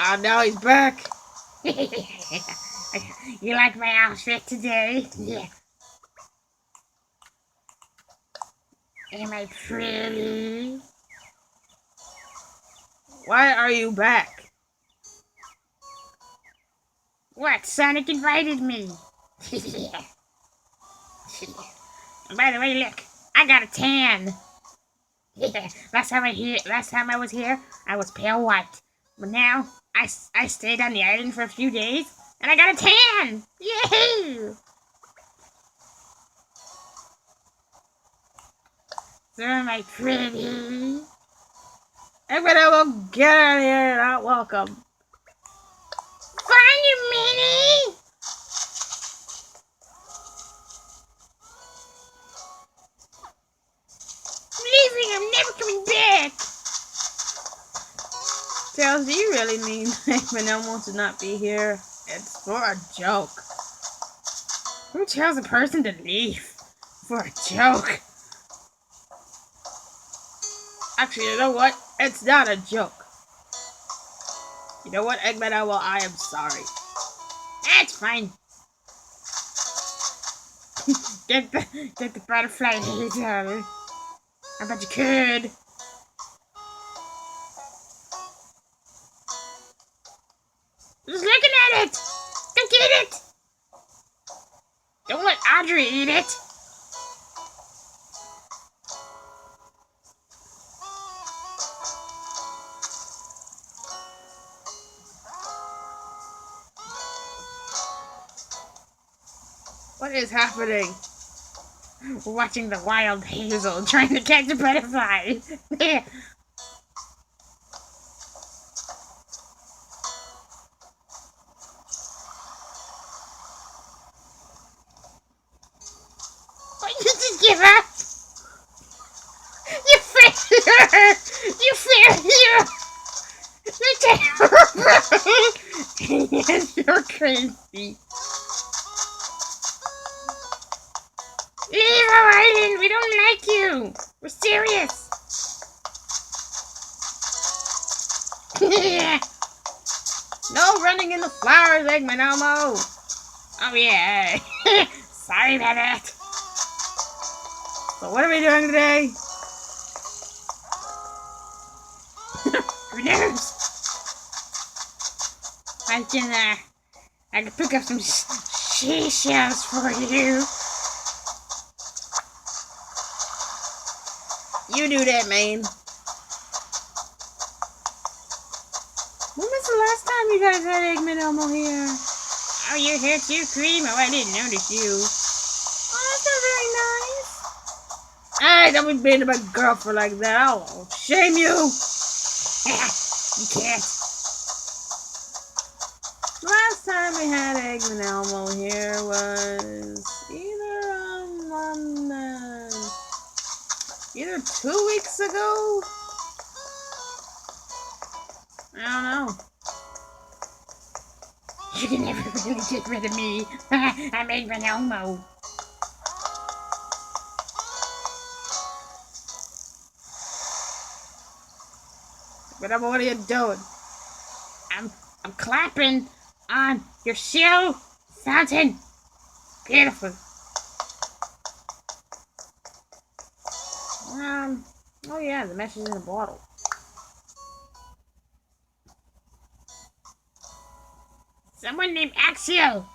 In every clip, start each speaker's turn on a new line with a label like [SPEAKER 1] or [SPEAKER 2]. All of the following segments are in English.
[SPEAKER 1] Oh no, he's back.
[SPEAKER 2] You like my outfit today? Yeah. Am I pretty?
[SPEAKER 1] Why are you back?
[SPEAKER 2] What? Sonic invited me. By the way, look, I got a tan. Last time I was here, I was pale white. But now, I stayed on the island for a few days, and I got a tan! Yay! So am I pretty?
[SPEAKER 1] Eggman Elmo, get out of here! You're not welcome.
[SPEAKER 2] Fine, you meanie! I'm leaving, I'm never coming back!
[SPEAKER 1] Tails, do you really mean Eggman Elmo to not be here? It's for a joke.
[SPEAKER 2] Who tells a person to leave? For a joke.
[SPEAKER 1] Actually, you know what? It's not a joke. You know what, Eggman Elmo? I am sorry.
[SPEAKER 2] That's fine. Get the butterfly later. I bet you could. Just looking at it. Go get it. Don't let Audrey eat it.
[SPEAKER 1] What is happening?
[SPEAKER 2] We're watching the wild Hazel trying to catch a butterfly. Why you just give up? You failure! You failure! You're terrible! Yes, you're crazy. Leave our island! We don't like you! We're serious!
[SPEAKER 1] No running in the flowers, Eggman Elmo!
[SPEAKER 2] Oh yeah! Sorry about that!
[SPEAKER 1] So what are we doing today?
[SPEAKER 2] Who knows? I can pick up some seashells for you.
[SPEAKER 1] You do that, man. When was the last time you guys had Eggman Elmo here?
[SPEAKER 2] Oh, you're here too, Cream? Oh, I didn't notice you.
[SPEAKER 1] Oh, that's not very nice. Hey, don't be being a big girl for like that. I'll shame you.
[SPEAKER 2] You can't.
[SPEAKER 1] Last time we had Eggman Elmo here was either 2 weeks ago. I don't know.
[SPEAKER 2] You can never really get rid of me. I'm Eggman Elmo.
[SPEAKER 1] But what are you doing?
[SPEAKER 2] I'm clapping on your shell fountain. Beautiful.
[SPEAKER 1] Oh yeah, the message in the bottle.
[SPEAKER 2] Someone named Axel.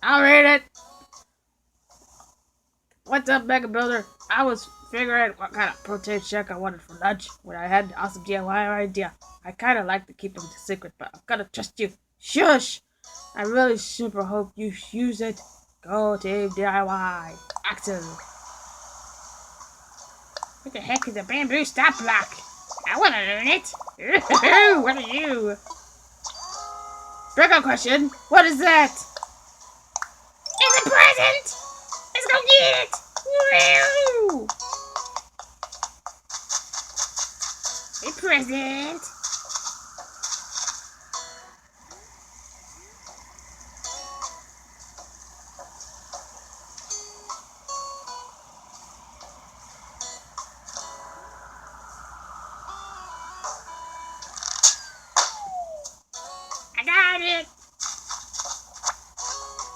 [SPEAKER 1] I'll read it. What's up, Mega Builder? I was figuring out what kind of protein shake I wanted for lunch when I had the awesome DIY idea. I kind of like to keep them secret, but I've got to trust you. Shush! I really super hope you use it. Go Team DIY. Axel.
[SPEAKER 2] What the heck is a bamboo stop block? I want to learn it. What are you?
[SPEAKER 1] Breakout question. What is that?
[SPEAKER 2] It's a present. Let's go get it. Woo! A present.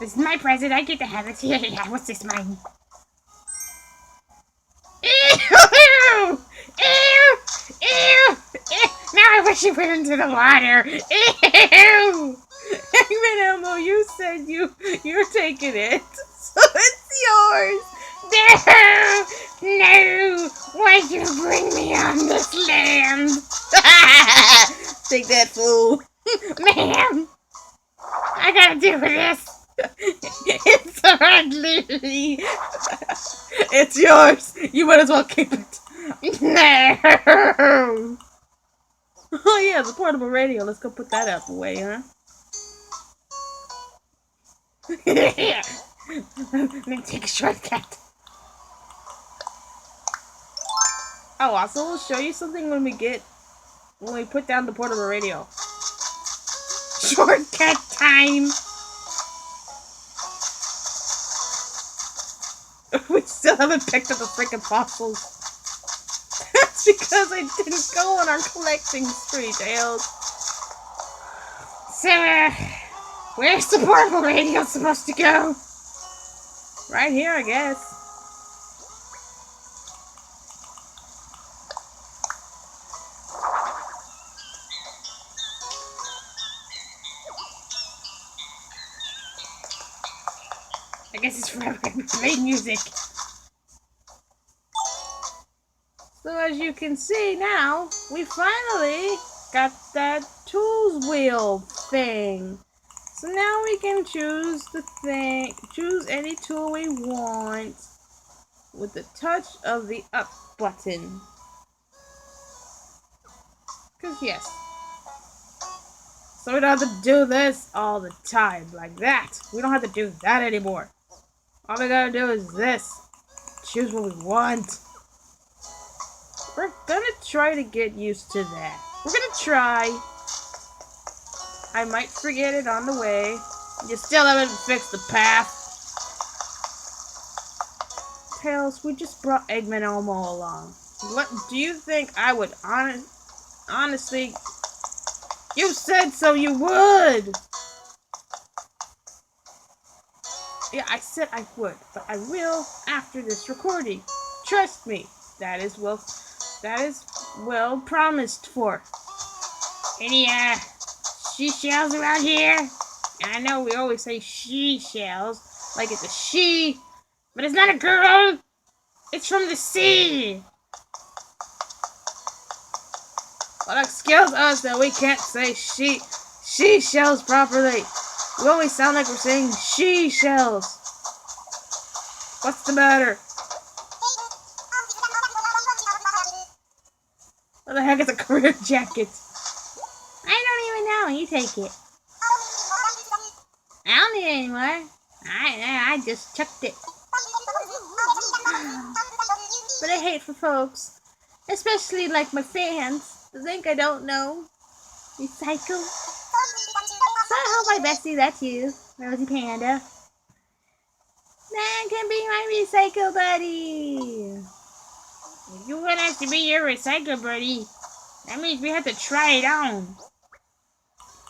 [SPEAKER 2] This is my present. I get to have it. Yeah, what's this, mine? Ew! Ew! Ew! Ew! Now I wish you went into the water. Ew!
[SPEAKER 1] Eggman Elmo, you said you're taking it, so it's yours.
[SPEAKER 2] No! No! Why'd you bring me on this land?
[SPEAKER 1] Take that, fool.
[SPEAKER 2] Ma'am! I gotta deal with this.
[SPEAKER 1] It's ugly. It's yours. You might as well keep it.
[SPEAKER 2] No!
[SPEAKER 1] Oh yeah, the portable radio. Let's go put that out the way, huh?
[SPEAKER 2] Let me take a shortcut.
[SPEAKER 1] Oh, also we'll show you something when we put down the portable radio.
[SPEAKER 2] Shortcut time.
[SPEAKER 1] We still haven't picked up the freaking fossils. That's because I didn't go on our collecting spree, Tails.
[SPEAKER 2] So, where's the portable radio supposed to go?
[SPEAKER 1] Right here, I guess.
[SPEAKER 2] I guess it's for playing music.
[SPEAKER 1] So as you can see now, we finally got that tools wheel thing. So now we can choose any tool we want with the touch of the up button. Cause yes. So we don't have to do this all the time like that. We don't have to do that anymore. All we gotta do is this. Choose what we want. We're gonna try to get used to that. We're gonna try. I might forget it on the way. You still haven't fixed the path. Tails, we just brought Eggman Elmo along. What do you think I would honestly... You said so you would! Yeah, I said I would, but I will after this recording. Trust me, that is well promised for.
[SPEAKER 2] Any, seashells around here? And I know we always say she-shells, like it's a she, but it's not a girl. It's from the sea.
[SPEAKER 1] Well, excuse us that we can't say she shells properly. We always sound like we're saying she shells. What's the matter? What the heck is a career jacket?
[SPEAKER 2] I don't even know. You take it. I don't need it anymore. I just chucked it.
[SPEAKER 1] But I hate for folks, especially like my fans, to think I don't know. Recycle.
[SPEAKER 2] So hi Bessie, that's you, Rosie Panda.
[SPEAKER 1] That can be my recycle buddy.
[SPEAKER 2] If you want us to be your recycle buddy, that means we have to try it on.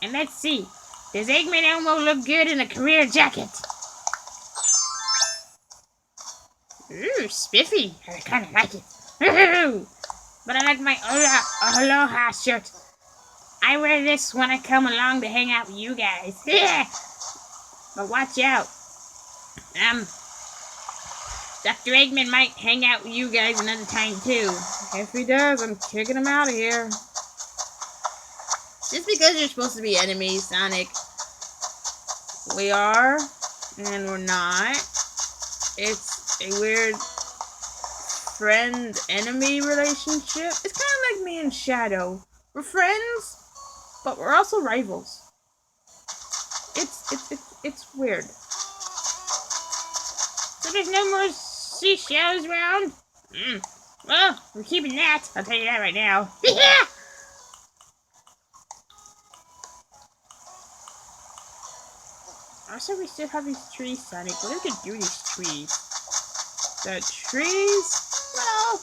[SPEAKER 2] And let's see, does Eggman Elmo look good in a career jacket? Ooh, spiffy. I kind of like it. But I like my Aloha shirt. I wear this when I come along to hang out with you guys. But watch out. Dr. Eggman might hang out with you guys another time too.
[SPEAKER 1] If he does, I'm kicking him out of here. Just because you're supposed to be enemies, Sonic. We are, and we're not. It's a weird friend-enemy relationship. It's kind of like me and Shadow. We're friends, but we're also rivals. It's weird.
[SPEAKER 2] So there's no more seashells around? Well, we're keeping that. I'll tell you that right now. Yeah!
[SPEAKER 1] Also, we still have these trees, Sonic. What do we do with these trees? The trees? Well...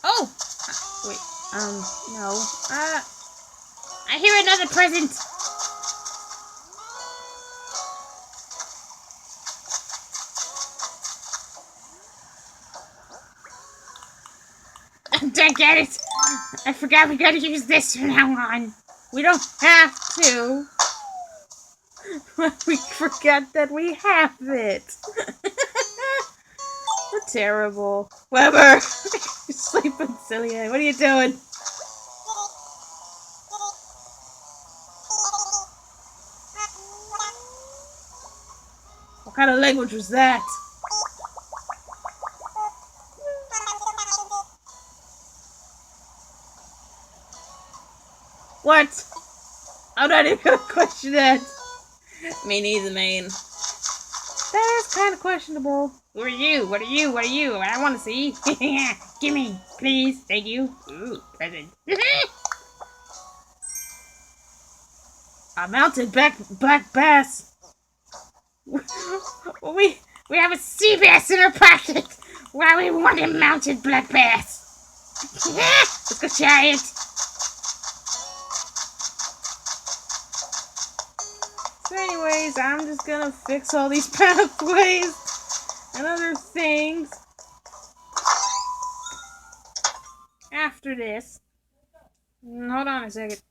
[SPEAKER 1] Oh! Wait, no.
[SPEAKER 2] I hear another present. Don't get it. I forgot we gotta use this from now on.
[SPEAKER 1] We don't have to. We forgot that we have it. We're terrible. Weber! You're sleeping, silly head. What are you doing? What kind of language was that? What? I'm not even gonna question that. Me neither, man. That is kind of questionable.
[SPEAKER 2] Who are you? What are you? What are you? I want to see. Gimme, please. Thank you. Ooh, present.
[SPEAKER 1] A mounted black bass.
[SPEAKER 2] we have a sea bass in our pocket. Why we want a mounted black bass? Let's go try it.
[SPEAKER 1] So anyways, I'm just gonna fix all these pathways and other things after this. Hold on a second.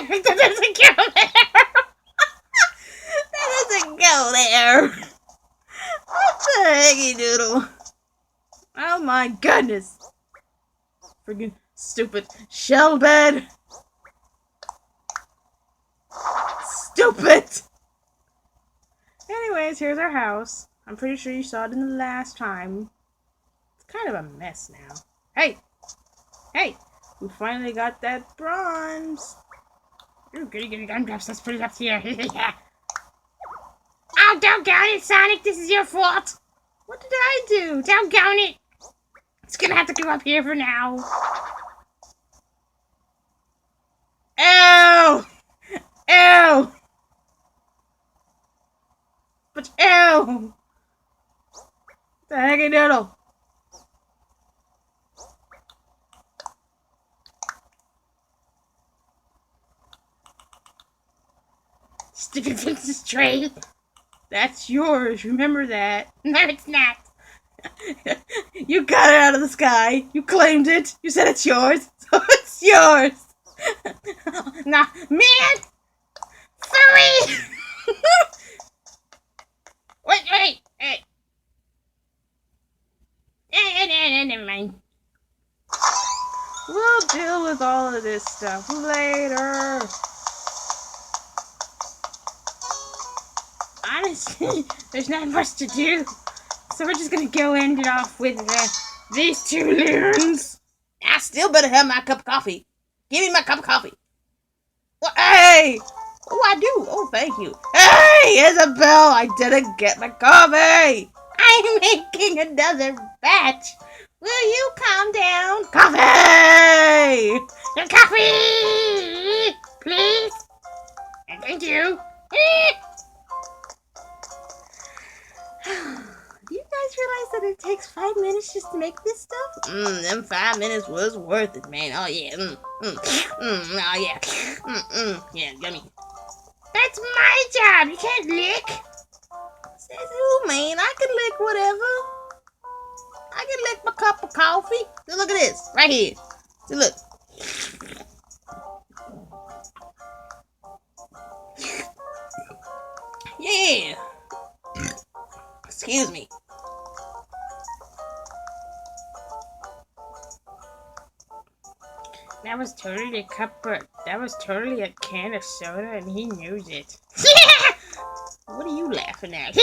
[SPEAKER 1] That doesn't go there. That doesn't go there. What the hecky doodle? Oh my goodness. Freaking stupid shell bed. Stupid. Anyways, here's our house. I'm pretty sure you saw it in the last time. It's kind of a mess now. Hey! Hey! We finally got that bronze.
[SPEAKER 2] Ooh, goody gumdrops. Let's put it up here. Oh, doggone it, Sonic. This is your fault.
[SPEAKER 1] What did I do?
[SPEAKER 2] Doggone it. It's gonna have to go up here for now.
[SPEAKER 1] Ew! Ew! But ew! The hecky doodle.
[SPEAKER 2] Stupid Princess tray.
[SPEAKER 1] That's yours. Remember that.
[SPEAKER 2] No, it's not.
[SPEAKER 1] You got it out of the sky. You claimed it. You said it's yours. So it's yours.
[SPEAKER 2] Nah, man! Furry! wait. Never mind.
[SPEAKER 1] We'll deal with all of this stuff later.
[SPEAKER 2] Honestly, there's not much to do. So we're just gonna go end it off with these two loons.
[SPEAKER 1] I still better have my cup of coffee. Give me my cup of coffee. Well, hey! Oh, I do. Oh, thank you. Hey, Isabel, I didn't get my coffee.
[SPEAKER 2] I'm making another batch. Will you calm down?
[SPEAKER 1] Coffee!
[SPEAKER 2] Your coffee! Please? And thank you.
[SPEAKER 1] Do you guys realize that it takes 5 minutes just to make this stuff? Them 5 minutes was worth it, man. Oh, yeah. Oh, yeah. Yeah, yummy.
[SPEAKER 2] That's my job. You can't lick.
[SPEAKER 1] Says who, man? I can lick whatever. I can lick my cup of coffee. See, look at this. Right here. See, look. Yeah. Excuse me.
[SPEAKER 2] That was totally a can of soda, and he knows it.
[SPEAKER 1] What are you laughing at?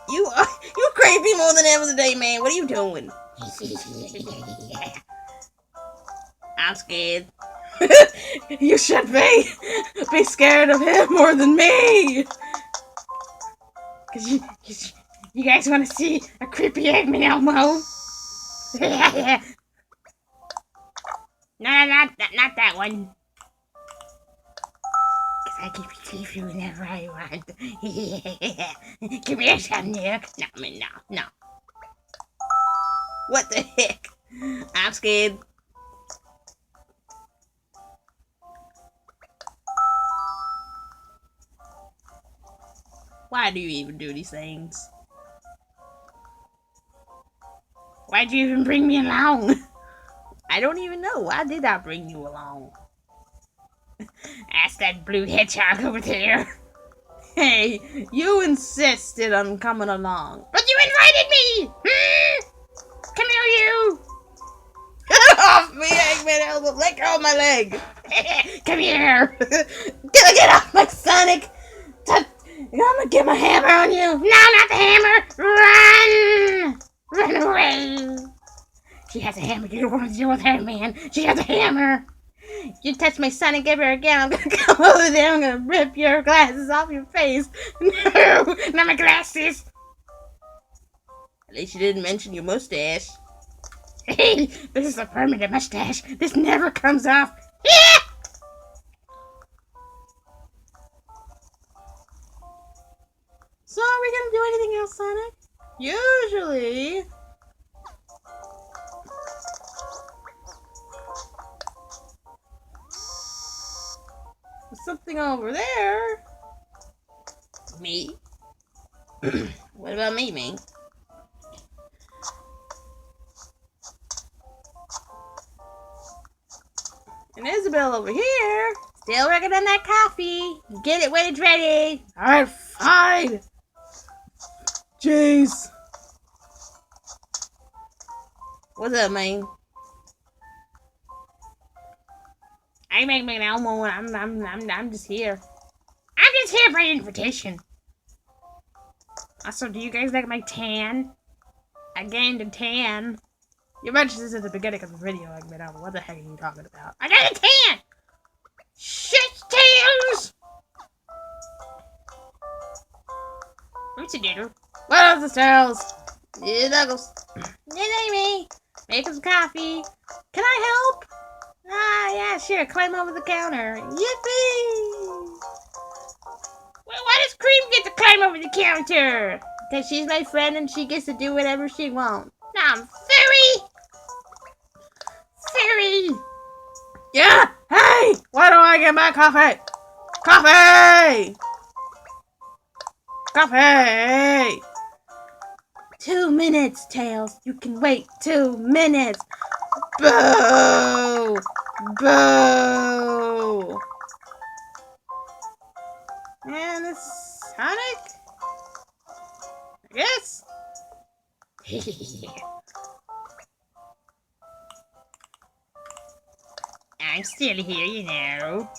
[SPEAKER 1] You crazy more than ever today, man. What are you doing? I'm scared. You should be scared of him more than me.
[SPEAKER 2] Cause you guys want to see a creepy Eggman Elmo? No, not that one. Cause I can be creepy whenever I want. Come here, Sonic. No.
[SPEAKER 1] What the heck? I'm scared. Why do you even do these things?
[SPEAKER 2] Why'd you even bring me along?
[SPEAKER 1] I don't even know. Why did I bring you along?
[SPEAKER 2] Ask that blue hedgehog over there.
[SPEAKER 1] Hey, you insisted on coming along.
[SPEAKER 2] But you invited me! Come here, you!
[SPEAKER 1] Get off me, Eggman Elmo! Let go of my leg!
[SPEAKER 2] Come here!
[SPEAKER 1] Get off my Sonic! I'm gonna get my hammer on you!
[SPEAKER 2] No, not the hammer! Run! Run away! She has a hammer. You don't want to deal with her, man. She has a hammer.
[SPEAKER 1] You touch my Sonic ever again, I'm gonna come over there, I'm gonna rip your glasses off your face.
[SPEAKER 2] No, not my glasses.
[SPEAKER 1] At least you didn't mention your mustache.
[SPEAKER 2] Hey, this is a permanent mustache. This never comes off. Yeah!
[SPEAKER 1] So are we gonna do anything else, Sonic? Usually... There's something over there. Me? What about me? And Isabel over here, still working on that coffee. Get it when it's ready. Alright, fine. Jeez. What's up, man?
[SPEAKER 2] I'm Eggman Elmo, and I'm just here. I'm just here by invitation. Also, do you guys like my tan? I gained a tan.
[SPEAKER 1] You mentioned this at the beginning of the video, Eggman Elmo. What the heck are you talking about?
[SPEAKER 2] I got a tan! Shit tails! What's a doodle?
[SPEAKER 1] What else is tails? Yeah, Knuckles. Yeah, me. Make some coffee. Can I help? Ah, yeah, sure. Climb over the counter. Yippee!
[SPEAKER 2] Well, why does Cream get to climb over the counter?
[SPEAKER 1] Because she's my friend and she gets to do whatever she wants.
[SPEAKER 2] I'm furry! Furry!
[SPEAKER 1] Yeah! Hey! Why do I get my coffee? Coffee! Coffee! 2 minutes, Tails. You can wait 2 minutes. Boo! Boo! And it's Sonic? I guess.
[SPEAKER 2] I'm still here, you know.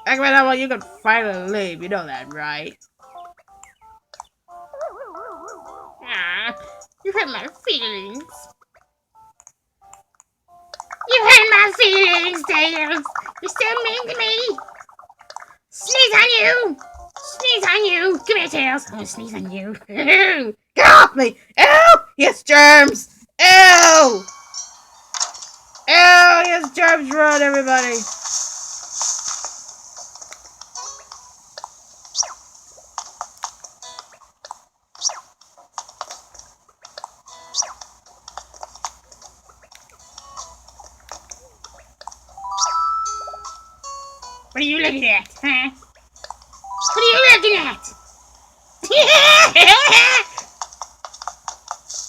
[SPEAKER 1] Eggman Elmo, you can finally leave. You know that, right?
[SPEAKER 2] Ah, you hurt my feelings. You hurt my feelings, Tails. You're so mean to me. Sneeze on you. Sneeze on you. Come here, Tails. I'm gonna sneeze on you.
[SPEAKER 1] Get off me! Ew! Yes, germs! Ew! Ew! Yes, germs run, everybody!
[SPEAKER 2] What are you looking at, huh? What are you looking at?